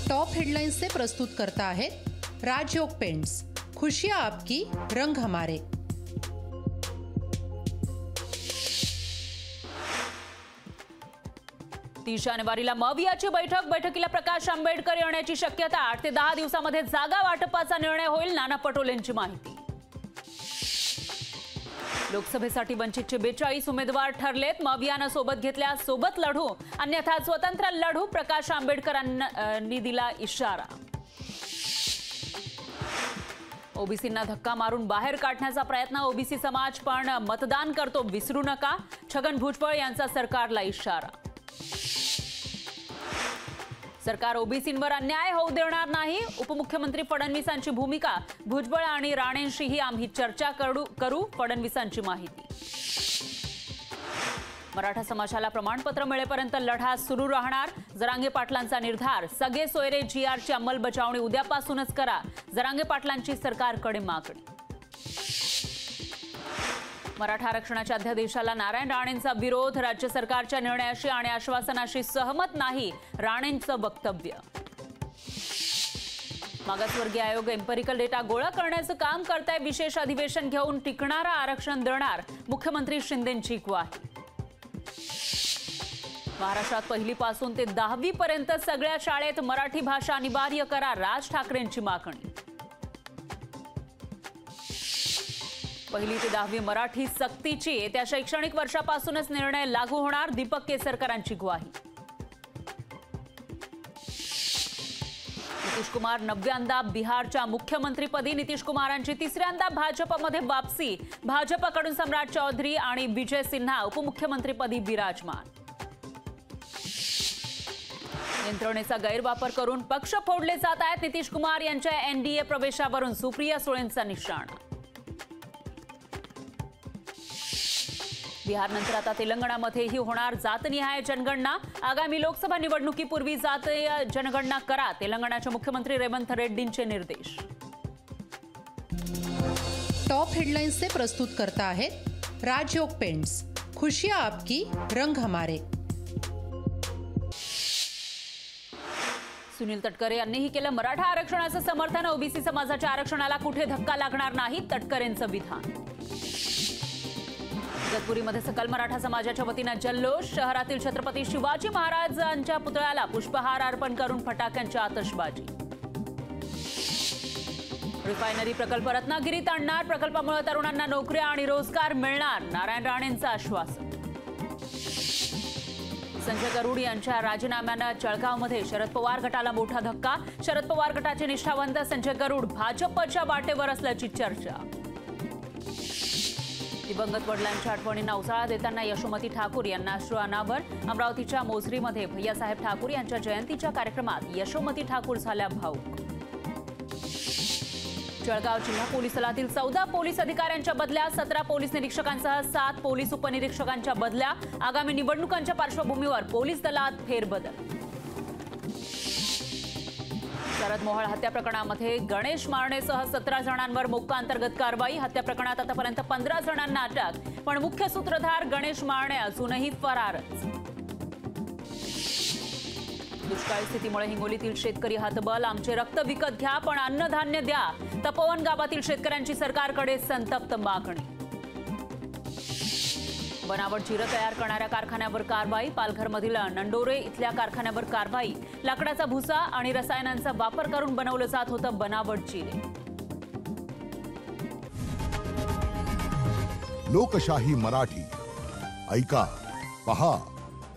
Top headlines से प्रस्तुत करता है राजयोग पेंट्स। खुशियां आपकी, रंग हमारे। 30 जानेवारीला मवियाची बैठकीला प्रकाश आंबेडकर येण्याची शक्यता। 8 ते 10 दिवसांमध्ये जागा वाटपाचा निर्णय होईल, नाना पटोलेंची माहिती। लोकसभेसाठी वंचितचे 42 उमेदवार ठरलेत। मवियानं सोबत घेतल्यास सोबत लढू, अन्यथा स्वतंत्र लढू, प्रकाश आंबेडकरांनी दिला इशारा। ओबीसींना धक्का मारून बाहेर काढण्याचा प्रयत्न, ओबीसी समाज पण मतदान करतो विसरू नका, छगन भुजबळ यांचा सरकारला इशारा। सरकार ओबीसींवर अन्याय होऊ देणार नाही, उपमुख्यमंत्री फडणवीसांची भूमिका। भुजबळ आणि राणेंशीही आम्ही चर्चा करू, फडणवीसांची माहिती। मराठा समाजाला प्रमाणपत्र मिळेपर्यंत लढा सुरू राहणार, जरांगे पाटलांचा निर्धार। सगळे सोयरे जीआरची अंमलबजावणी उद्यापासूनच करा, जरांगे पाटलांची सरकारकडे मागणी। मराठा आरक्षणाच्या अध्यादेशाला नारायण राणेंचा विरोध, राज्य सरकारच्या निर्णयाशी आणि आश्वासनाशी सहमत नाही, राणेंचं वक्तव्य। मागासवर्गीय आयोग एम्पिरिकल डेटा गोळा करण्याचं काम करताय, विशेष अधिवेशन घेऊन टिकणारं आरक्षण देणार, मुख्यमंत्री शिंदेंची ग्वाही। महाराष्ट्रात 1ली पासून ते 10वी पर्यंत सगळ्या शाळेत मराठी भाषा अनिवार्य करा, राज ठाकरेंची मागणी। 1ली ते 10वी मराठी सक्तीची, येत्या शैक्षणिक वर्षापासूनच निर्णय लागू होणार, दीपक केसरकरांची ग्वाही। नितीश कुमार 9व्यांदा बिहारच्या मुख्यमंत्रीपदी, नितीश कुमारांची 3ऱ्यांदा भाजपमध्ये वापसी, भाजपकडून सम्राट चौधरी आणि विजय सिन्हा उपमुख्यमंत्रीपदी विराजमान। यंत्रणेचा गैरवापर करून पक्ष फोडले जात आहेत, नितीश कुमार यांच्या एनडीए प्रवेशावरून सुप्रिया सुळेंचा निशाणा। बिहारनंतर आता तेलंगणामध्येही होणार जातनिहाय जनगणना, आगामी लोकसभा निवडणुकीपूर्वी जातीय जनगणना करा, तेलंगणाचे मुख्यमंत्री रेवंत रेड्डींचे निर्देश। टॉप हेडलाइन्स से प्रस्तुत करता है राजयोग पेंट्स। खुशियां आपकी, रंग हमारे। सुनील तटकरे यांनीही केलं मराठा आरक्षणाचं समर्थन, ओबीसी समाजाच्या आरक्षणाला कुठे धक्का लागणार नाही, तटकरेंचं विधान। इगतपुरीमध्ये सकल मराठा समाजाच्या वतीनं जल्लोष, शहरातील छत्रपती शिवाजी महाराजांच्या पुतळ्याला पुष्पहार अर्पण करून फटाक्यांची आतषबाजी। रिफायनरी प्रकल्प रत्नागिरीत आणणार, प्रकल्पामुळे तरुणांना नोकऱ्या आणि रोजगार मिळणार, नारायण राणेंचं आश्वासन। संजय गरुड यांच्या राजीनाम्यानं जळगावमध्ये शरद पवार गटाला मोठा धक्का, शरद पवार गटाचे निष्ठावंत संजय गरुड भाजपच्या वाटेवर असल्याची चर्चा। दिवंगत वडिलांच्या आठवणींना उजाळा देताना यशोमती ठाकूर यांना अश्रू अनावर, अमरावतीच्या मोझरीमध्ये भैयासाहेब ठाकूर यांच्या जयंतीच्या कार्यक्रमात यशोमती ठाकूर झाल्या भावूक। जळगाव जिल्हा पोलीस दलातील 14 पोलीस अधिकाऱ्यांच्या बदल्या, 17 पोलीस निरीक्षकांसह 7 पोलीस उपनिरीक्षकांच्या बदल्या, आगामी निवडणुकांच्या पार्श्वभूमीवर पोलीस दलात फेरबदल। शरद मोहोळ हत्या प्रकरणामध्ये गणेश मारणेसह 17 जणांवर मोक्का अंतर्गत कारवाई, हत्या प्रकरणात आतापर्यंत 15 जणांना अटक, पण मुख्य सूत्रधार गणेश मारणे अजूनही फरारच। दुष्काळी स्थितीमुळे हिंगोलीतील शेतकरी हतबल, आमचे रक्त विकत घ्या पण अन्नधान्य द्या, तपोवन गावातील शेतकऱ्यांची सरकारकडे संतप्त मागणी। बनावट जिरं तयार करणाऱ्या कारखान्यावर कारवाई, पालघरमधील नंडोरे इथल्या कारखान्यावर कारवाई, लाकडाचा भुसा आणि रसायनांचा वापर करून बनवलं जात होतं बनावट जिरे। लोकशाही मराठी, ऐका, पहा,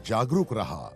जागरूक रहा।